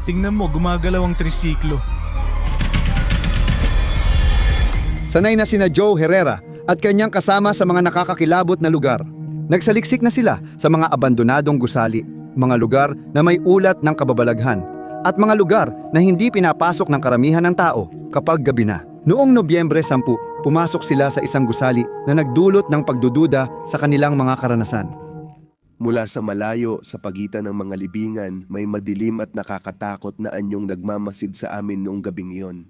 Tingnan mo, gumagalaw ang trisiklo. Sanay na sina Joe Herrera at kanyang kasama sa mga nakakakilabot na lugar. Nagsaliksik na sila sa mga abandonadong gusali, mga lugar na may ulat ng kababalaghan, at mga lugar na hindi pinapasok ng karamihan ng tao kapag gabi na. Noong Nobyembre 10, pumasok sila sa isang gusali na nagdulot ng pagdududa sa kanilang mga karanasan. Mula sa malayo, sa pagitan ng mga libingan, may madilim at nakakatakot na anyong nagmamasid sa amin noong gabing iyon.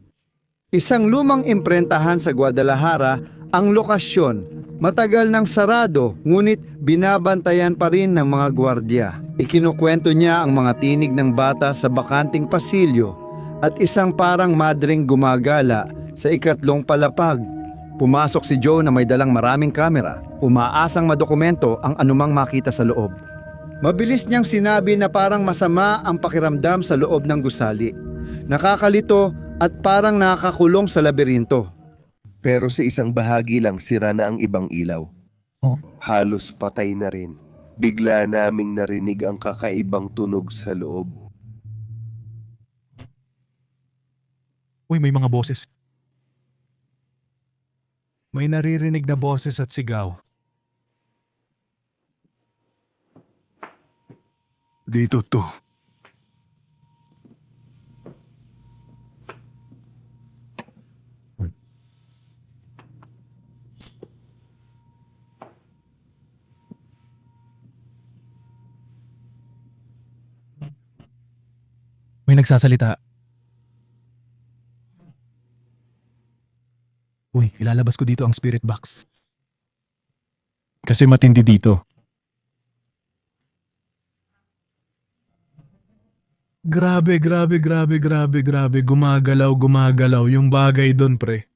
Isang lumang imprentahan sa Guadalajara ang lokasyon. Matagal nang sarado, ngunit binabantayan pa rin ng mga gwardiya. Ikinukwento niya ang mga tinig ng bata sa bakanting pasilyo at isang parang madring gumagala sa ikatlong palapag. Pumasok si Joe na may dalang maraming kamera, umaasang madokumento ang anumang makita sa loob. Mabilis niyang sinabi na parang masama ang pakiramdam sa loob ng gusali. Nakakalito at parang nakakulong sa laberinto. Pero sa isang bahagi lang sira na ang ibang ilaw. Oh. Halos patay na rin. Bigla naming narinig ang kakaibang tunog sa loob. Uy, may mga boses. May naririnig na boses at sigaw. Dito to. May nagsasalita. Uy, ilalabas ko dito ang spirit box. Kasi matindi dito. Grabe. Gumagalaw yung bagay doon, pre.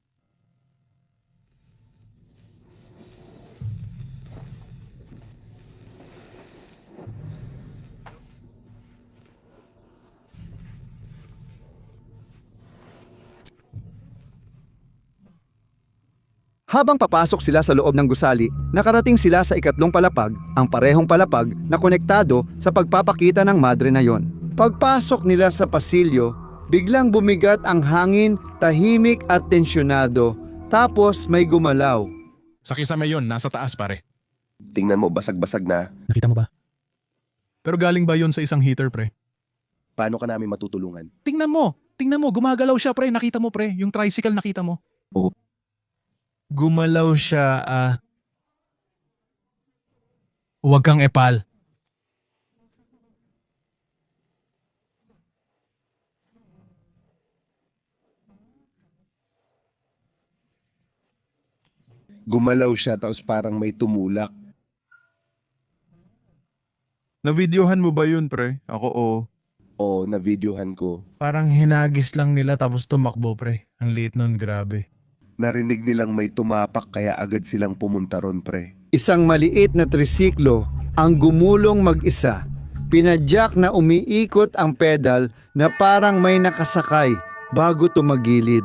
Habang papasok sila sa loob ng gusali, nakarating sila sa ikatlong palapag, ang parehong palapag na konektado sa pagpapakita ng madre na yon. Pagpasok nila sa pasilyo, biglang bumigat ang hangin, tahimik at tensyonado, tapos may gumalaw. Sa kisame yun, nasa taas, pare. Tingnan mo, basag-basag na. Nakita mo ba? Pero galing ba yun sa isang heater, pre? Paano ka namin matutulungan? Tingnan mo, gumagalaw siya, pre. Nakita mo, pre. Yung tricycle nakita mo. Oo. Gumalaw siya, Huwag kang epal. Gumalaw siya tapos parang may tumulak. Na-videohan mo ba yun, pre? Ako, oo. Oo, na-videohan ko. Parang hinagis lang nila tapos tumakbo, pre. Ang liit nun, grabe. Narinig nilang may tumapak kaya agad silang pumunta ron, pre. Isang maliit na trisiklo ang gumulong mag-isa. Pinadyak na umiikot ang pedal na parang may nakasakay bago tumagilid.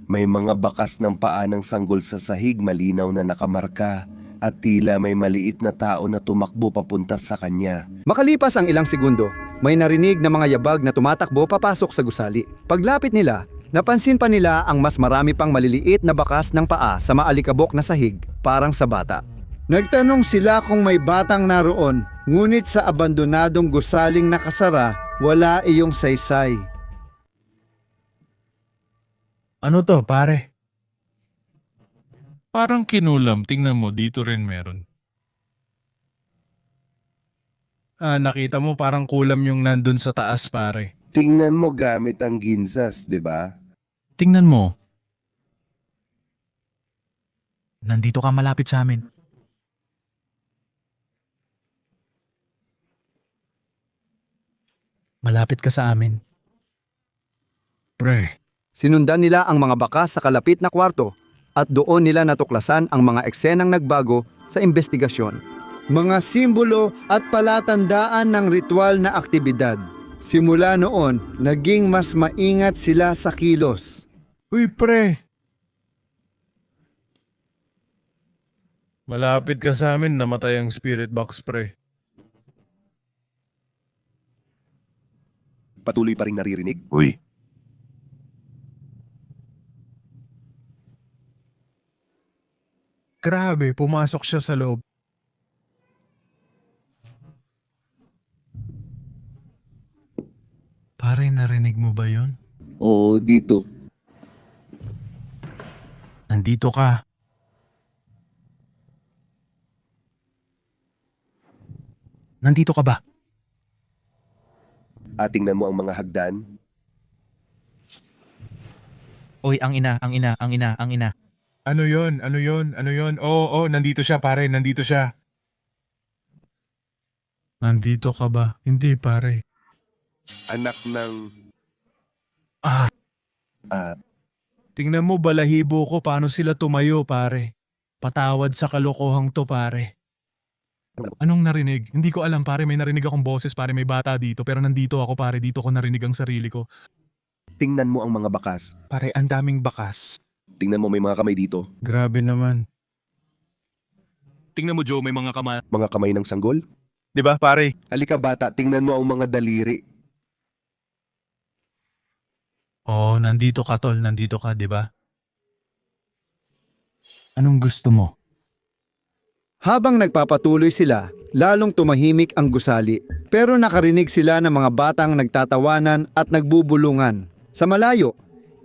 May mga bakas ng paa ng sanggol sa sahig, malinaw na nakamarka, at tila may maliit na tao na tumakbo papunta sa kanya. Makalipas ang ilang segundo, may narinig na mga yabag na tumatakbo papasok sa gusali. Paglapit nila, napansin pa nila ang mas marami pang maliliit na bakas ng paa sa maalikabok na sahig, parang sa bata. Nagtanong sila kung may batang naroon, ngunit sa abandonadong gusaling nakasara, wala iyong saysay. Ano to, pare? Parang kinulam. Tingnan mo, dito rin meron. Nakita mo parang kulam yung nandun sa taas, pare. Tingnan mo gamit ang ginsas, di ba? Tingnan mo. Nandito ka malapit sa amin. Malapit ka sa amin. Pre. Sinundan nila ang mga bakas sa kalapit na kwarto at doon nila natuklasan ang mga eksenang nagbago sa investigasyon. Mga simbolo at palatandaan ng ritual na aktibidad. Simula noon, naging mas maingat sila sa kilos. Uy, pre. Malapit ka sa amin, namatay ang spirit box, pre. patuloy pa rin naririnig. Uy, Grabe, pumasok siya sa loob. Pare, narinig mo ba yon? Oo, dito. Nandito ka. Nandito ka ba? At tingnan mo ang mga hagdan. Oy, ang ina. ano yon? Oo, nandito siya pare, nandito siya. Nandito ka ba? Hindi, pare. Anak ng... Ah. Tingnan mo balahibo ko paano sila tumayo pare. Patawad sa kalokohang to pare. Anong narinig? Hindi ko alam, pare. May narinig akong boses, pare. May bata dito. Pero nandito ako, pare. Dito ko narinig ang sarili ko. Tingnan mo ang mga bakas. Pare, ang daming bakas. Tingnan mo may mga kamay dito. Grabe naman. Tingnan mo Joe, may mga kamay. Mga kamay ng sanggol. Di ba pare? Halika bata, tingnan mo ang mga daliri. Oh, nandito ka, tol. Nandito ka, di ba? Anong gusto mo? Habang nagpapatuloy sila, lalong tumahimik ang gusali. Pero nakarinig sila ng mga batang nagtatawanan at nagbubulungan. Sa malayo,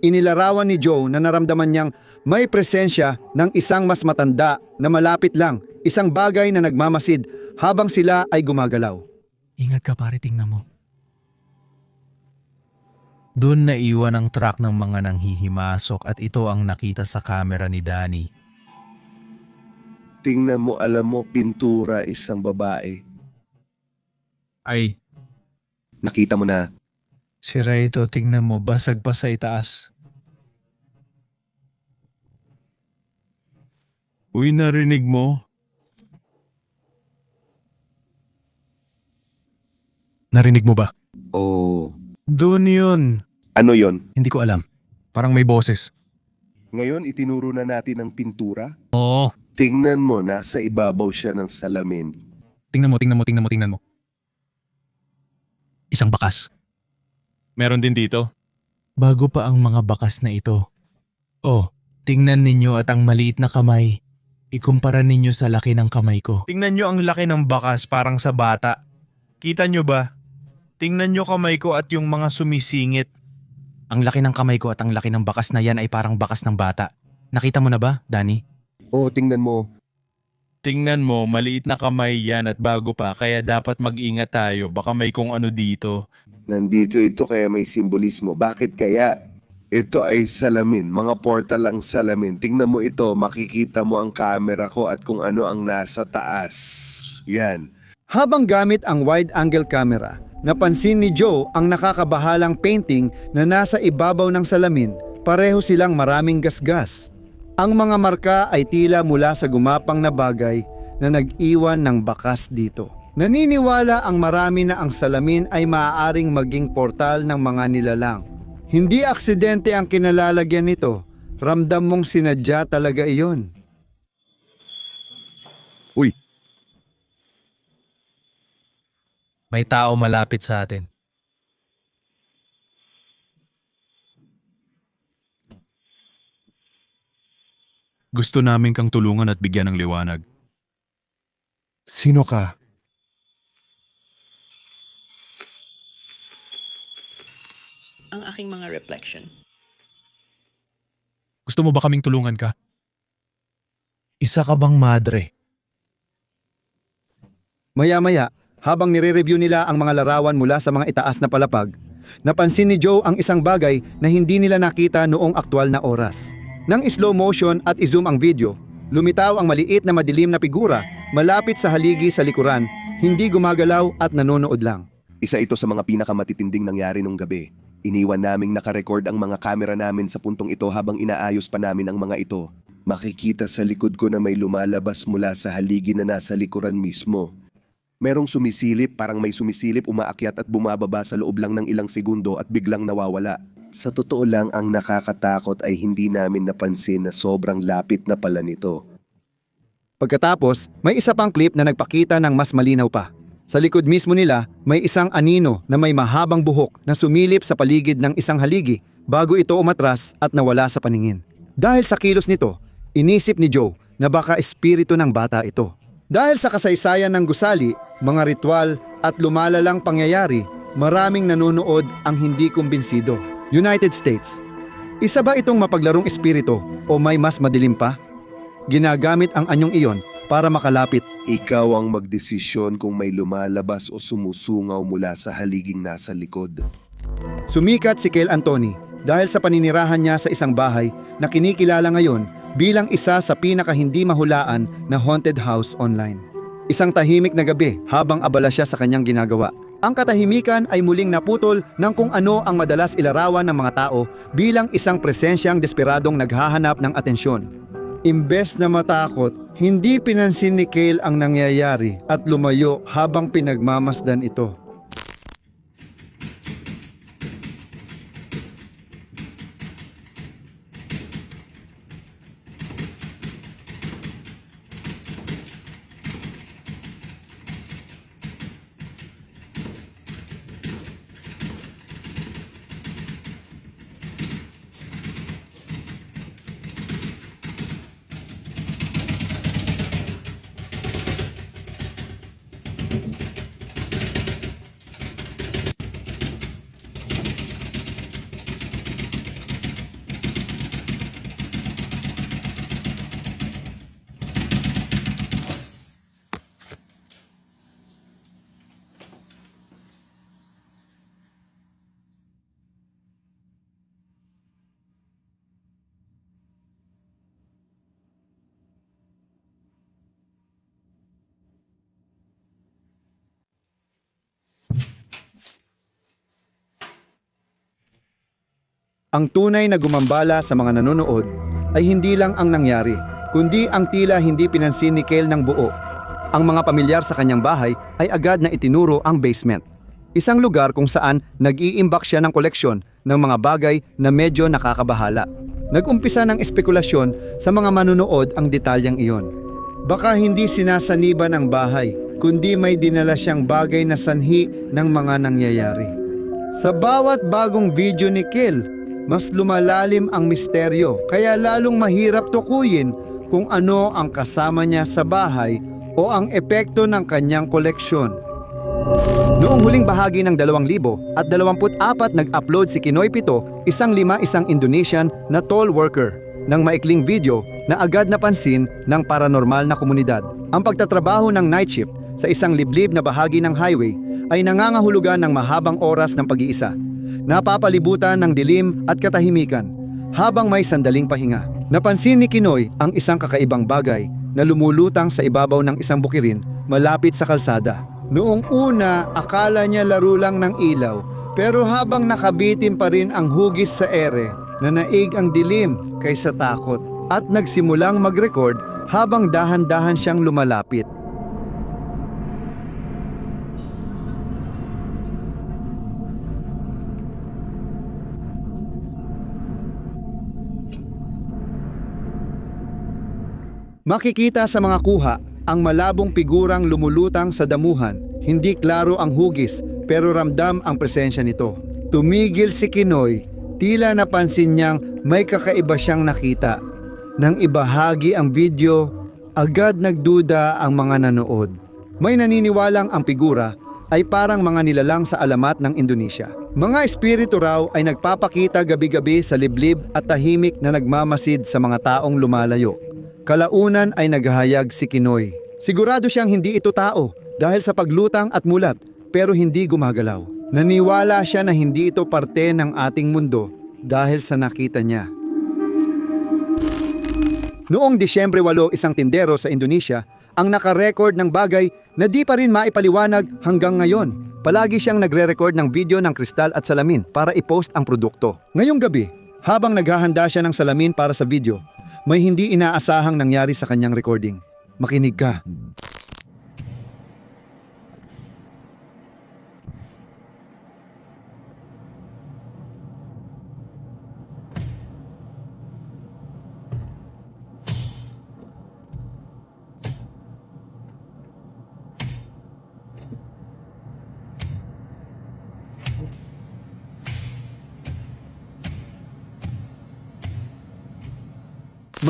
inilarawan ni Joe na naramdaman niyang may presensya ng isang mas matanda na malapit lang, isang bagay na nagmamasid habang sila ay gumagalaw. Ingat ka, pare. Tingnan mo. Doon naiwan ang truck ng mga nanghihimasok at ito ang nakita sa camera ni Danny. Tingnan mo, alam mo, pintura isang babae. Ay, Nakita mo na. sira ito. Tingnan mo. Basag pa sa itaas. Uy, narinig mo? Narinig mo ba? Oh, Doon yun. ano yon? Hindi ko alam. Parang may boses. Ngayon, itinuro na natin ang pintura. Oo. Tingnan mo, nasa ibabaw siya ng salamin. Tingnan mo. Isang bakas. Meron din dito. Bago pa ang mga bakas na ito. Oh, tingnan ninyo at ang maliit na kamay. Ikumpara ninyo sa laki ng kamay ko. Tingnan nyo ang laki ng bakas parang sa bata. Kita nyo ba? Tingnan nyo kamay ko at yung mga sumisingit. Ang laki ng kamay ko at ang laki ng bakas na yan ay parang bakas ng bata. Nakita mo na ba, Danny? Oh, tingnan mo. Tingnan mo, maliit na kamay yan at bago pa kaya dapat mag-ingat tayo. Baka may kung ano dito. Nandito ito kaya may simbolismo. Bakit kaya? Ito ay salamin, mga portal ang salamin. Tingnan mo ito, makikita mo ang camera ko at kung ano ang nasa taas. Yan. Habang gamit ang wide-angle camera, napansin ni Joe ang nakakabahalang painting na nasa ibabaw ng salamin. Pareho silang maraming gasgas. Ang mga marka ay tila mula sa gumapang na bagay na nag-iwan ng bakas dito. Naniniwala ang marami na ang salamin ay maaaring maging portal ng mga nilalang. Hindi aksidente ang kinalalagyan nito. Ramdam mong sinadya talaga iyon. Uy, May tao malapit sa atin. gusto namin kang tulungan at bigyan ng liwanag. Sino ka? Ang aking mga reflection. Gusto mo ba kaming tulungan ka? Isa ka bang madre? Maya-maya, habang nire-review nila ang mga larawan mula sa mga itaas na palapag, napansin ni Joe ang isang bagay na hindi nila nakita noong aktwal na oras. Nang slow motion at i-zoom ang video, lumitaw ang maliit na madilim na figura malapit sa haligi sa likuran, hindi gumagalaw at nanonood lang. Isa ito sa mga pinakamatitinding nangyari nung gabi. Iniwan naming nakarecord ang mga kamera namin sa puntong ito habang inaayos pa namin ang mga ito. Makikita sa likod ko na may lumalabas mula sa haligi na nasa likuran mismo. Merong sumisilip, parang may sumisilip, umaakyat at bumababa sa loob lang ng ilang segundo at biglang nawawala. Sa totoo lang, ang nakakatakot ay hindi namin napansin na sobrang lapit na pala nito. Pagkatapos, may isa pang clip na nagpakita ng mas malinaw pa. Sa likod mismo nila, may isang anino na may mahabang buhok na sumilip sa paligid ng isang haligi bago ito umatras at nawala sa paningin. Dahil sa kilos nito, inisip ni Joe na baka espiritu ng bata ito. Dahil sa kasaysayan ng gusali, mga ritual at lumalalang pangyayari, maraming nanonood ang hindi kumbinsido. United States. Isa ba itong mapaglarong espiritu o may mas madilim pa? Ginagamit ang anyong iyon para makalapit. Ikaw ang magdesisyon kung may lumalabas o sumusungaw mula sa haliging nasa likod. Sumikat si Kel Anthony dahil sa paninirahan niya sa isang bahay na kinikilala ngayon bilang isa sa pinaka-hindi mahulaan na haunted house online. Isang tahimik na gabi habang abala siya sa kanyang ginagawa. Ang katahimikan ay muling naputol ng kung ano ang madalas ilarawan ng mga tao bilang isang presensyang desperadong naghahanap ng atensyon. Imbes na matakot, hindi pinansin ni Cale ang nangyayari at lumayo habang pinagmamasdan ito. Ang tunay na gumambala sa mga nanonood ay hindi lang ang nangyari, kundi ang tila hindi pinansin ni Cale ng buo. Ang mga pamilyar sa kanyang bahay ay agad na itinuro ang basement. Isang lugar kung saan nag-iimbak siya ng koleksyon ng mga bagay na medyo nakakabahala. Nag-umpisa ng espekulasyon sa mga manonood ang detalyeng iyon. Baka hindi sinasaniban ang bahay, kundi may dinala siyang bagay na sanhi ng mga nangyayari. Sa bawat bagong video ni Cale, mas lumalalim ang misteryo, kaya lalong mahirap tukuyin kung ano ang kasama niya sa bahay o ang epekto ng kanyang koleksyon. Noong huling bahagi ng 2024 nag-upload si Kinoy Pito, isang Indonesian na toll worker, ng maikling video na agad napansin ng paranormal na komunidad. Ang pagtatrabaho ng night shift sa isang liblib na bahagi ng highway ay nangangahulugan ng mahabang oras ng pag-iisa. Napapalibutan ng dilim at katahimikan habang may sandaling pahinga. Napansin ni Kinoy ang isang kakaibang bagay na lumulutang sa ibabaw ng isang bukirin malapit sa kalsada. Noong una, akala niya laro lang ng ilaw, pero habang nakabitin pa rin ang hugis sa ere, nanaig ang dilim kaysa takot at nagsimulang mag-record habang dahan-dahan siyang lumalapit. Makikita sa mga kuha ang malabong figurang lumulutang sa damuhan. Hindi klaro ang hugis pero ramdam ang presensya nito. Tumigil si Kinoy, tila napansin niyang may kakaiba siyang nakita. Nang ibahagi ang video, agad nagduda ang mga nanood. May naniniwalang ang figura ay parang mga nilalang sa alamat ng Indonesia. Mga espiritu raw ay nagpapakita gabi-gabi sa liblib at tahimik na nagmamasid sa mga taong lumalayo. Kalaunan ay naghahayag si Kinoy. Sigurado siyang hindi ito tao dahil sa paglutang at mulat pero hindi gumagalaw. Naniwala siya na hindi ito parte ng ating mundo dahil sa nakita niya. Noong Disyembre 8, isang tindero sa Indonesia ang nakarecord ng bagay na di pa rin maipaliwanag hanggang ngayon. Palagi siyang nagre-record ng video ng kristal at salamin para i-post ang produkto. Ngayong gabi, habang naghahanda siya ng salamin para sa video, may hindi inaasahang nangyari sa kanyang recording. Makinig ka.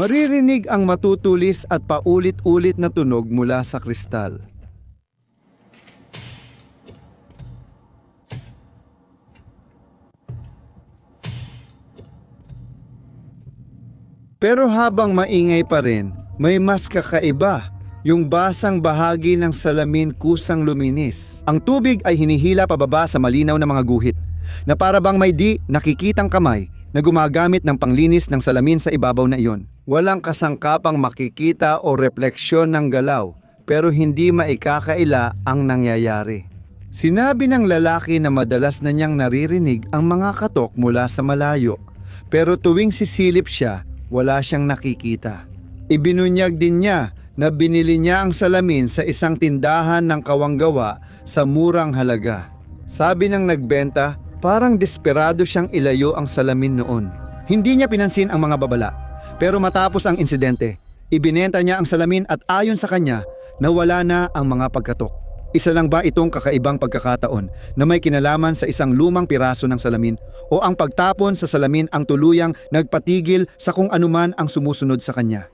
Maririnig ang matutulis at paulit-ulit na tunog mula sa kristal. Pero habang maingay pa rin, may mas kakaiba. Yung basang bahagi ng salamin kusang luminis. Ang tubig ay hinihila pababa sa malinaw na mga guhit, na para bang may di nakikitang kamay na gumagamit ng panglinis ng salamin sa ibabaw na iyon. Walang kasangkapang makikita o refleksyon ng galaw, pero hindi maikakaila ang nangyayari. Sinabi ng lalaki na madalas na niyang naririnig ang mga katok mula sa malayo, pero tuwing sisilip siya, wala siyang nakikita. Ibinunyag din niya na binili niya ang salamin sa isang tindahan ng kawanggawa sa murang halaga. Sabi ng nagbenta, parang desperado siyang ilayo ang salamin noon. Hindi niya pinansin ang mga babala, pero matapos ang insidente, ibinenta niya ang salamin at ayon sa kanya, nawala na ang mga pagkatok. Isa lang ba itong kakaibang pagkakataon na may kinalaman sa isang lumang piraso ng salamin o ang pagtapon sa salamin ang tuluyang nagpatigil sa kung anuman ang sumusunod sa kanya?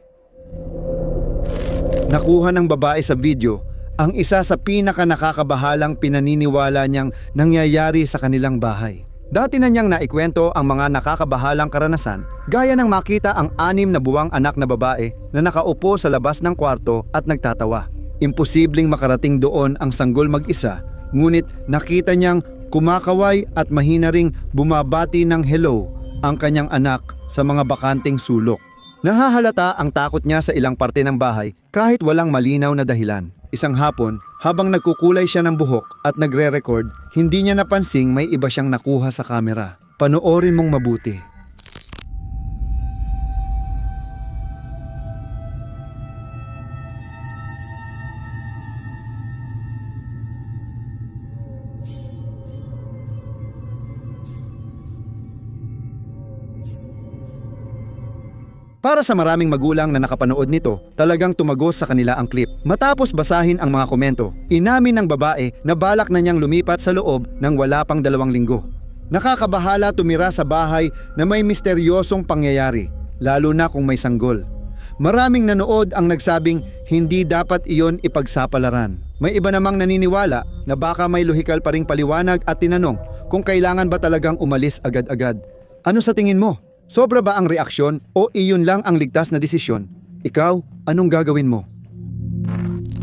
Nakuha ng babae sa video ang isa sa pinaka-nakakabahalang pinaniniwala niyang nangyayari sa kanilang bahay. Dati na niyang naikwento ang mga nakakabahalang karanasan, gaya ng makita ang 6 na buwang anak na babae na nakaupo sa labas ng kwarto at nagtatawa. Imposibleng makarating doon ang sanggol mag-isa, ngunit nakita niyang kumakaway at mahina ring bumabati ng hello ang kanyang anak sa mga bakanting sulok. Nahahalata ang takot niya sa ilang parte ng bahay kahit walang malinaw na dahilan. Isang hapon, habang nagkukulay siya ng buhok at nagre-record, hindi niya napansing may iba siyang nakuha sa kamera. Panoorin mong mabuti. Para sa maraming magulang na nakapanood nito, talagang tumagos sa kanila ang clip. Matapos basahin ang mga komento, inamin ng babae na balak na niyang lumipat sa loob ng wala pang 2 linggo. Nakakabahala tumira sa bahay na may misteryosong pangyayari, lalo na kung may sanggol. Maraming nanood ang nagsabing hindi dapat iyon ipagsapalaran. May iba namang naniniwala na baka may lohikal pa ring paliwanag at tinanong kung kailangan ba talagang umalis agad-agad. Ano sa tingin mo? Sobra ba ang reaksyon o iyon lang ang ligtas na desisyon? Ikaw, anong gagawin mo?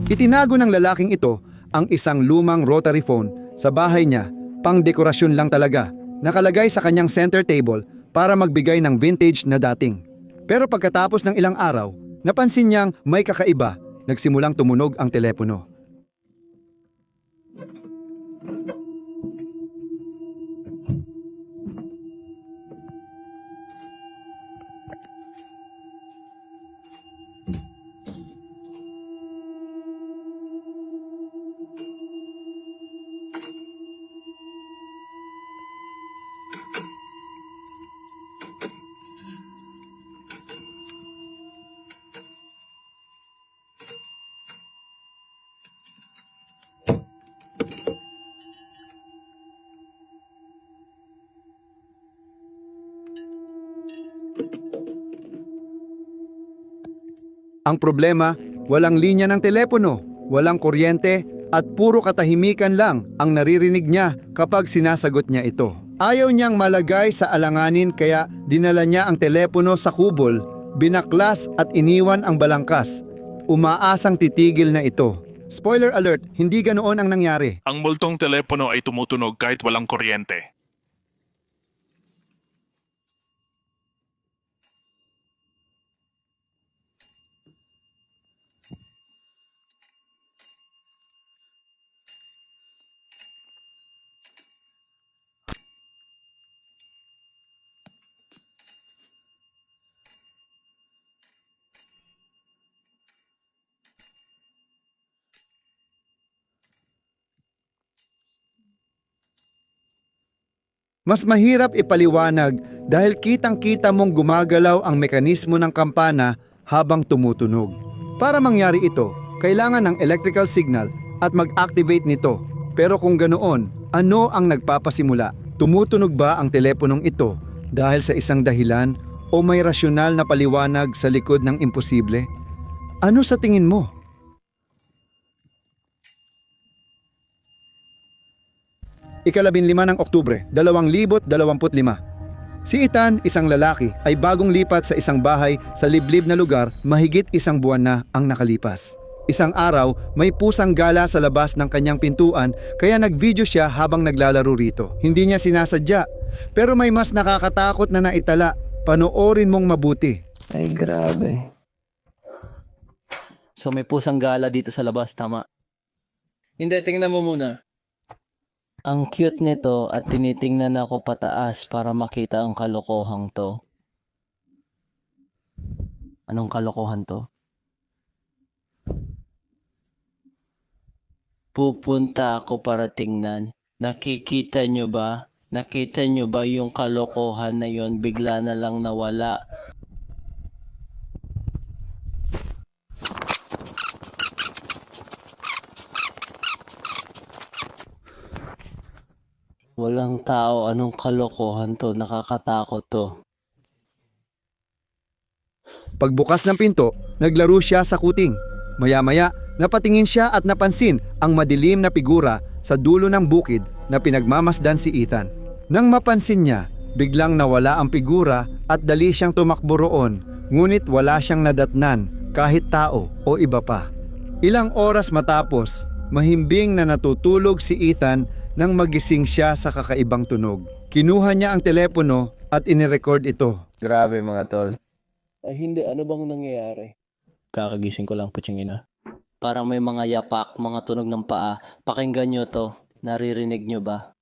Itinago ng lalaking ito ang isang lumang rotary phone sa bahay niya, pang dekorasyon lang talaga, nakalagay sa kanyang center table para magbigay ng vintage na dating. Pero pagkatapos ng ilang araw, napansin niyang may kakaiba, nagsimulang tumunog ang telepono. Ang problema, walang linya ng telepono, walang kuryente at puro katahimikan lang ang naririnig niya kapag sinasagot niya ito. Ayaw niyang malagay sa alanganin kaya dinala niya ang telepono sa kubol, binaklas at iniwan ang balangkas. Umaasang titigil na ito. Spoiler alert, hindi ganoon ang nangyari. Ang multong telepono ay tumutunog kahit walang kuryente. Mas mahirap ipaliwanag dahil kitang-kita mong gumagalaw ang mekanismo ng kampana habang tumutunog. Para mangyari ito, kailangan ng electrical signal at mag-activate nito. Pero kung ganoon, ano ang nagpapasimula? Tumutunog ba ang teleponong ito dahil sa isang dahilan O may rasyonal na paliwanag sa likod ng imposible? Ano sa tingin mo? Ikalabinlima ng Oktubre, 2025. Si Ethan, isang lalaki, ay bagong lipat sa isang bahay sa liblib na lugar mahigit isang buwan na ang nakalipas. Isang araw, may pusang gala sa labas ng kanyang pintuan kaya nag-video siya habang naglalaro rito. Hindi niya sinasadya, pero may mas nakakatakot na naitala. Panoorin mong mabuti. Ay, grabe. So may pusang gala dito sa labas, tama? Hindi, tingnan mo muna. Ang cute nito at tinitingnan ako pataas para makita ang kalokohang to. Anong kalokohan to? Pupunta ako para tingnan. Nakikita nyo ba? Nakita nyo ba yung kalokohan na yon bigla na lang nawala? Walang tao, anong kalokohan to? Nakakatakot to. Pagbukas ng pinto, naglaro siya sa kuting. Maya-maya, napatingin siya at napansin ang madilim na figura sa dulo ng bukid na pinagmamasdan si Ethan. Nang mapansin niya, biglang nawala ang figura at dali siyang tumakbo roon, ngunit wala siyang nadatnan kahit tao o iba pa. Ilang oras matapos, mahimbing na natutulog si Ethan nang magising siya sa kakaibang tunog. Kinuha niya ang telepono at inirecord ito. Grabe mga tol. Ay hindi, ano bang nangyayari? Kakagising ko lang, putsingina. Parang may mga yapak, mga tunog ng paa. Pakinggan nyo to. Naririnig nyo ba?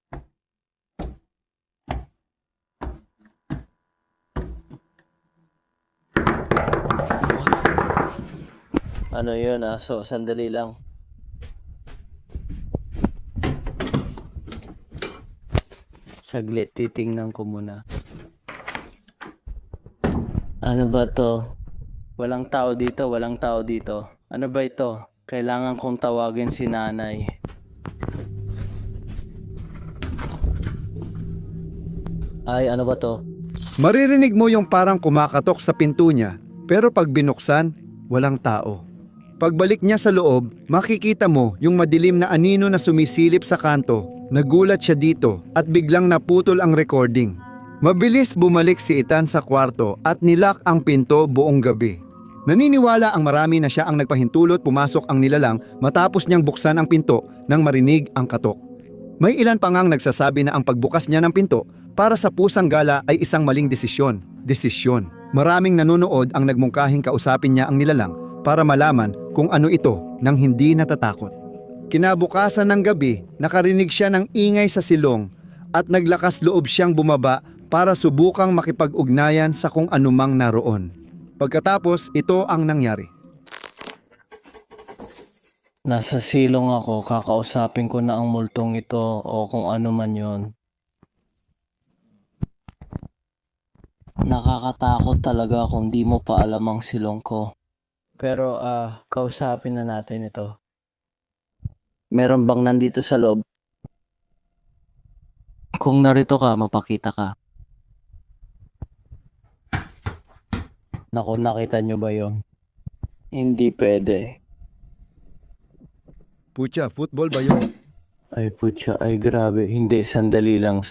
Ano yun, aso? Sandali lang. Saglit, titingnan ko muna. Ano ba to? Walang tao dito, walang tao dito. Ano ba ito? Kailangan kong tawagin si nanay. Ay, ano ba to? Maririnig mo yung parang kumakatok sa pinto niya, pero pag binuksan, walang tao. Pagbalik niya sa loob, makikita mo yung madilim na anino na sumisilip sa kanto. Nagulat siya dito at biglang naputol ang recording. Mabilis bumalik si Ethan sa kwarto at nilak ang pinto buong gabi. Naniniwala ang marami na siya ang nagpahintulot pumasok ang nilalang matapos niyang buksan ang pinto nang marinig ang katok. May ilan pa ngang nagsasabi na ang pagbukas niya ng pinto para sa pusang gala ay isang maling desisyon. Maraming nanonood ang nagmungkahing kausapin niya ang nilalang para malaman kung ano ito nang hindi natatakot. Kinabukasan ng gabi, nakarinig siya ng ingay sa silong at naglakas loob siyang bumaba para subukang makipag-ugnayan sa kung anumang naroon. Pagkatapos, ito ang nangyari. Nasa silong ako, kakausapin ko na ang multong ito o kung ano man yon. Nakakatakot talaga kung di mo pa alam ang silong ko. Pero kausapin na natin ito. Meron bang nandito sa loob? Kung narito ka, mapakita ka. Naku, nakita nyo ba yon? Hindi pwede. Putya, football ba yun? Ay putya, ay grabe. Hindi, sandali lang.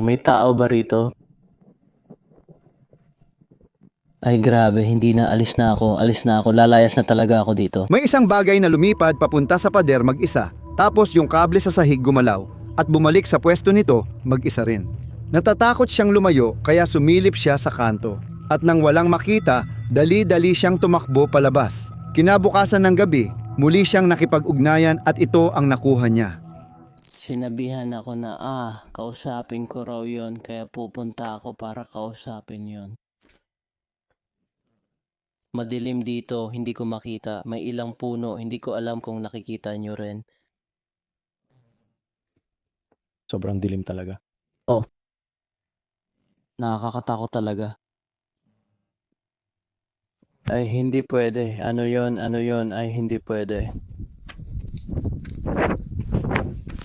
May tao ba rito? Ay grabe, hindi na. Alis na ako. Lalayas na talaga ako dito. May isang bagay na lumipad papunta sa pader mag-isa, tapos yung kable sa sahig gumalaw at bumalik sa pwesto nito mag-isa rin. Natatakot siyang lumayo kaya sumilip siya sa kanto. At nang walang makita, dali-dali siyang tumakbo palabas. Kinabukasan ng gabi, muli siyang nakipag-ugnayan at ito ang nakuha niya. Sinabihan ako na kausapin ko raw yon, kaya pupunta ako para kausapin yon. Madilim dito, hindi ko makita. May ilang puno, hindi ko alam kung nakikita nyo rin. Sobrang dilim talaga. Nakakatakot talaga. Ay, hindi pwede. Ano yon? Ay, hindi pwede.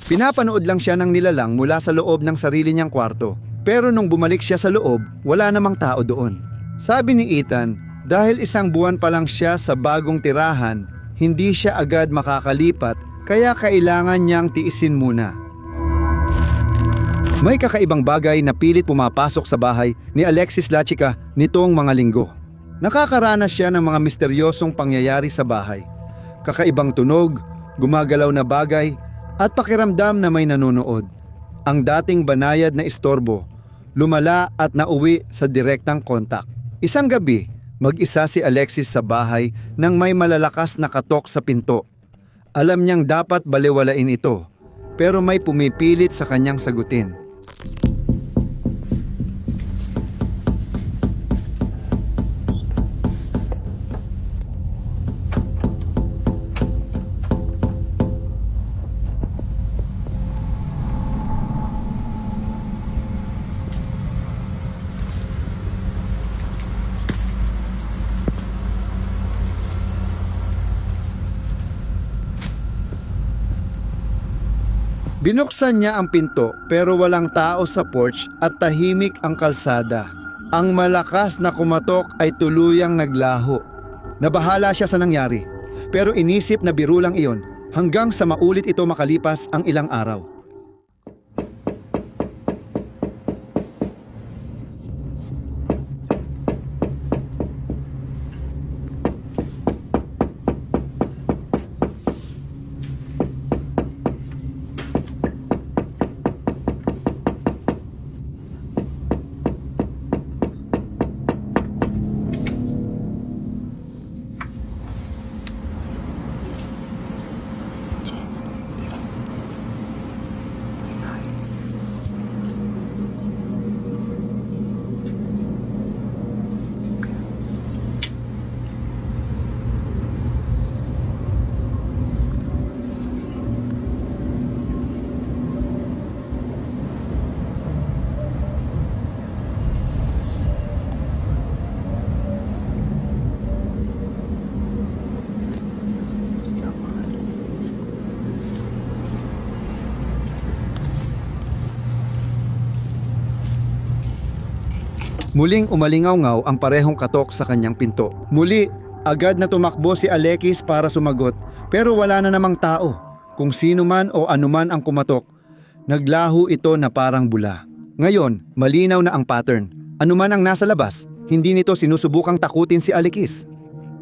Pinapanood lang siya ng nilalang mula sa loob ng sarili niyang kwarto. Pero nung bumalik siya sa loob, wala namang tao doon. Sabi ni Ethan, dahil isang buwan pa lang siya sa bagong tirahan, hindi siya agad makakalipat kaya kailangan niyang tiisin muna. May kakaibang bagay na pilit pumapasok sa bahay ni Alexis Lachica nitong mga linggo. Nakakaranas siya ng mga misteryosong pangyayari sa bahay. Kakaibang tunog, gumagalaw na bagay, at pakiramdam na may nanonood. Ang dating banayad na istorbo, lumala at nauwi sa direktang kontak. Isang gabi, mag-isa si Alexis sa bahay nang may malalakas na katok sa pinto. Alam niyang dapat balewalain ito, pero may pumipilit sa kanyang sagutin. Binuksan niya ang pinto pero walang tao sa porch at tahimik ang kalsada. Ang malakas na kumatok ay tuluyang naglaho. Nabahala siya sa nangyari, pero inisip na biro lang iyon hanggang sa maulit ito makalipas ang ilang araw. Muling umalingaw-ngaw ang parehong katok sa kanyang pinto. Muli, agad na tumakbo si Alexis para sumagot, pero wala na namang tao. Kung sino man o anuman ang kumatok, naglaho ito na parang bula. Ngayon, malinaw na ang pattern. Anuman ang nasa labas, hindi nito sinusubukang takutin si Alexis.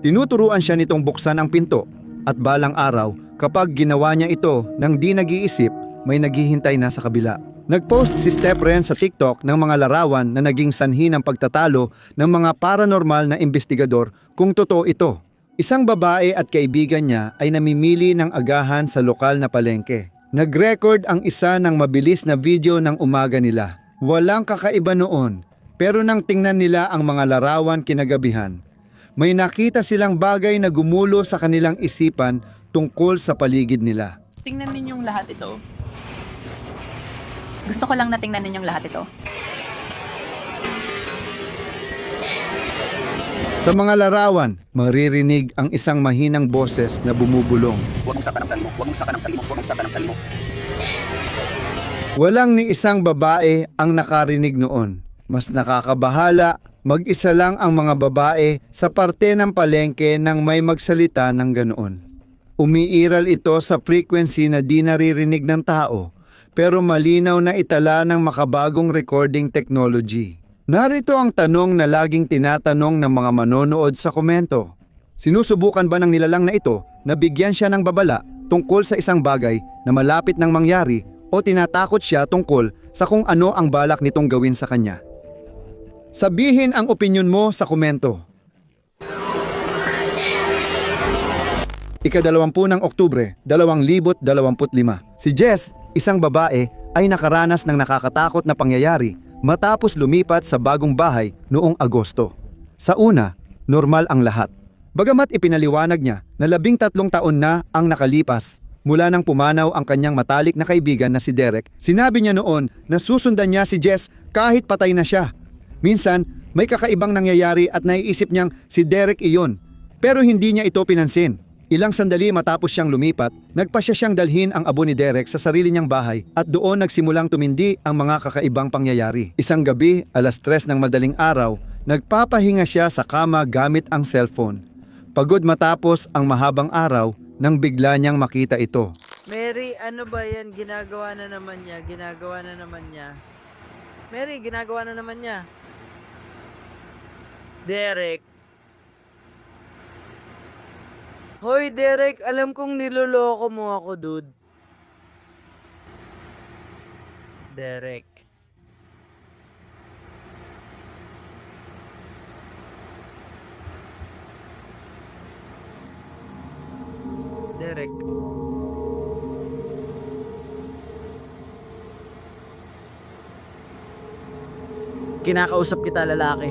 Tinuturuan siya nitong buksan ang pinto, at balang araw, kapag ginawa niya ito nang di nag-iisip, may naghihintay na sa kabila. Nagpost si Steph Ren sa TikTok ng mga larawan na naging sanhi ng pagtatalo ng mga paranormal na investigador kung totoo ito. Isang babae at kaibigan niya ay namimili ng agahan sa lokal na palengke. Nag-record ang isa ng mabilis na video ng umaga nila. Walang kakaiba noon, pero nang tingnan nila ang mga larawan kinagabihan, may nakita silang bagay na gumulo sa kanilang isipan tungkol sa paligid nila. Tingnan ninyong lahat ito. Gusto ko lang na tingnan ninyong lahat ito. Sa mga larawan, maririnig ang isang mahinang boses na bumubulong. Huwag mong saktan ang sarili mo. Huwag mong saktan ang sarili mo. Huwag mong saktan ang sarili mo. Walang ni isang babae ang nakarinig noon. Mas nakakabahala, mag-isa lang ang mga babae sa parte ng palengke nang may magsalita ng ganoon. Umiiral ito sa frequency na di naririnig ng tao, pero malinaw na itala ng makabagong recording technology. Narito ang tanong na laging tinatanong ng mga manonood sa komento. Sinusubukan ba ng nilalang na ito na bigyan siya ng babala tungkol sa isang bagay na malapit nang mangyari o tinatakot siya tungkol sa kung ano ang balak nitong gawin sa kanya? Sabihin ang opinyon mo sa komento. Ika-20 ng Oktubre, 2025. Si Jess, isang babae, ay nakaranas ng nakakatakot na pangyayari matapos lumipat sa bagong bahay noong Agosto. Sa una, normal ang lahat. Bagamat ipinaliwanag niya na 13 taon na ang nakalipas mula nang pumanaw ang kanyang matalik na kaibigan na si Derek, sinabi niya noon na susundan niya si Jess kahit patay na siya. Minsan, may kakaibang nangyayari at naiisip niyang si Derek iyon, pero hindi niya ito pinansin. Ilang sandali matapos siyang lumipat, nagpasya siyang dalhin ang abo ni Derek sa sarili niyang bahay at doon nagsimulang tumindi ang mga kakaibang pangyayari. Isang gabi, 3:00 ng madaling araw, Nagpapahinga siya sa kama gamit ang cellphone. Pagod matapos ang mahabang araw nang bigla niyang makita ito. Mary, ano ba yan? Ginagawa na naman niya. Mary, ginagawa na naman niya. Derek. Hoy, Derek, alam kong niloloko mo ako, dude. Derek. Derek. Kinakausap kita, lalaki.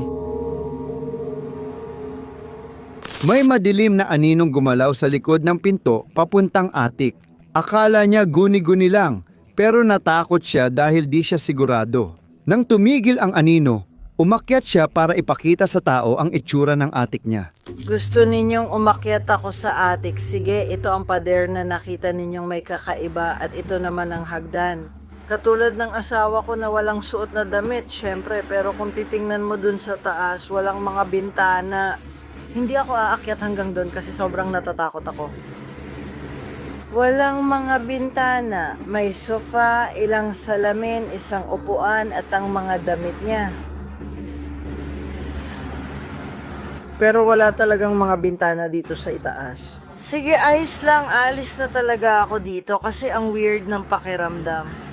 May madilim na aninong gumalaw sa likod ng pinto papuntang atik. Akala niya guni-guni lang, pero natakot siya dahil di siya sigurado. Nang tumigil ang anino, umakyat siya para ipakita sa tao ang itsura ng atik niya. Gusto ninyong umakyat ako sa attic. Sige, ito ang pader na nakita ninyong may kakaiba at ito naman ang hagdan. Katulad ng asawa ko na walang suot na damit, syempre, pero kung titingnan mo dun sa taas, walang mga bintana. Hindi ako aakyat hanggang dun kasi sobrang natatakot ako. Walang mga bintana, may sofa, ilang salamin, isang upuan at ang mga damit niya. Pero wala talagang mga bintana dito sa itaas. Sige, ayos lang, alis na talaga ako dito kasi ang weird ng pakiramdam.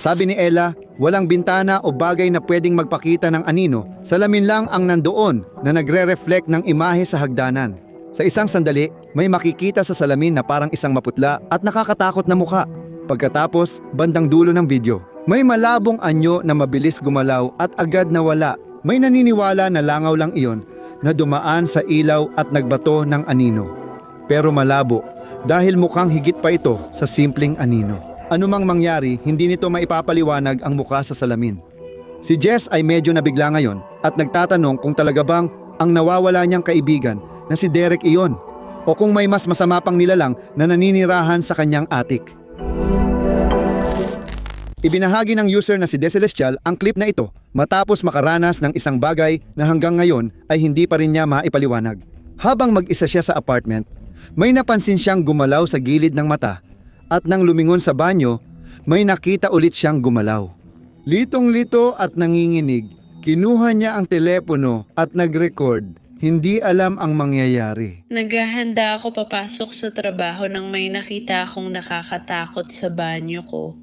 Sabi ni Ella, walang bintana o bagay na pwedeng magpakita ng anino, salamin lang ang nandoon na nagre-reflect ng imahe sa hagdanan. Sa isang sandali, may makikita sa salamin na parang isang maputla at nakakatakot na mukha. Pagkatapos, bandang dulo ng video, may malabong anyo na mabilis gumalaw at agad nawala. May naniniwala na langaw lang iyon na dumaan sa ilaw at nagbato ng anino. Pero malabo dahil mukhang higit pa ito sa simpleng anino. Anumang mangyari, hindi nito maipapaliwanag ang mukha sa salamin. Si Jess ay medyo nabigla ngayon at nagtatanong kung talaga bang ang nawawala niyang kaibigan na si Derek iyon o kung may mas masama pang nilalang na naninirahan sa kanyang attic. Ibinahagi ng user na si De Celestial ang clip na ito matapos makaranas ng isang bagay na hanggang ngayon ay hindi pa rin niya maipaliwanag. Habang mag-isa siya sa apartment, may napansin siyang gumalaw sa gilid ng mata at nang lumingon sa banyo, may nakita ulit siyang gumalaw. Litong-lito at nanginginig, kinuha niya ang telepono at nag-record. Hindi alam ang mangyayari. Naghahanda ako papasok sa trabaho nang may nakita akong nakakatakot sa banyo ko.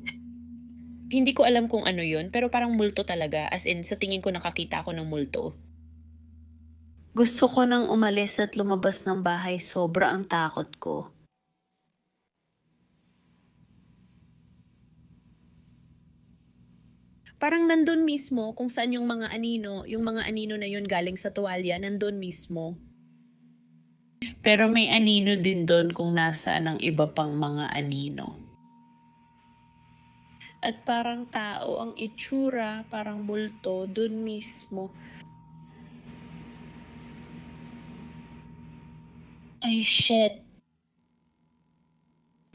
Hindi ko alam kung ano yun, pero parang multo talaga. As in, sa tingin ko nakakita ako ng multo. Gusto ko nang umalis at lumabas ng bahay, sobra ang takot ko. Parang nandun mismo kung saan yung mga anino na yun galing sa tuwalya, nandun mismo. Pero may anino din doon kung nasaan ang iba pang mga anino. At parang tao ang itsura, parang multo, doon mismo. Ay, shit.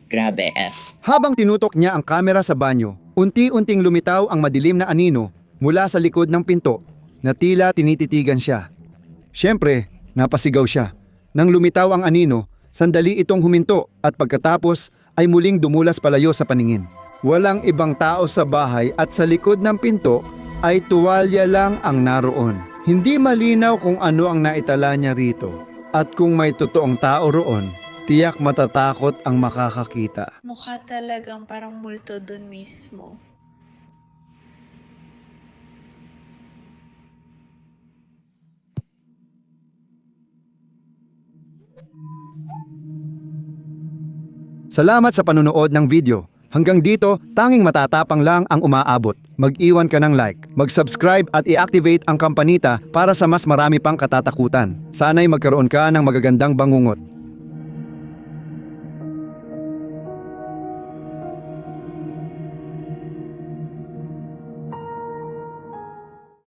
Grabe, F. Habang tinutok niya ang kamera sa banyo, unti-unting lumitaw ang madilim na anino mula sa likod ng pinto na tila tinititigan siya. Siyempre, napasigaw siya. Nang lumitaw ang anino, sandali itong huminto at pagkatapos ay muling dumulas palayo sa paningin. Walang ibang tao sa bahay at sa likod ng pinto ay tuwalya lang ang naroon. Hindi malinaw kung ano ang naitala niya rito at kung may totoong tao roon. Tiyak matatakot ang makakakita. Mukha talagang parang multo doon mismo. Salamat sa panunood ng video. Hanggang dito, tanging matatapang lang ang umaabot. Mag-iwan ka ng like, mag-subscribe at i-activate ang kampanita para sa mas marami pang katatakutan. Sana'y magkaroon ka ng magagandang bangungot.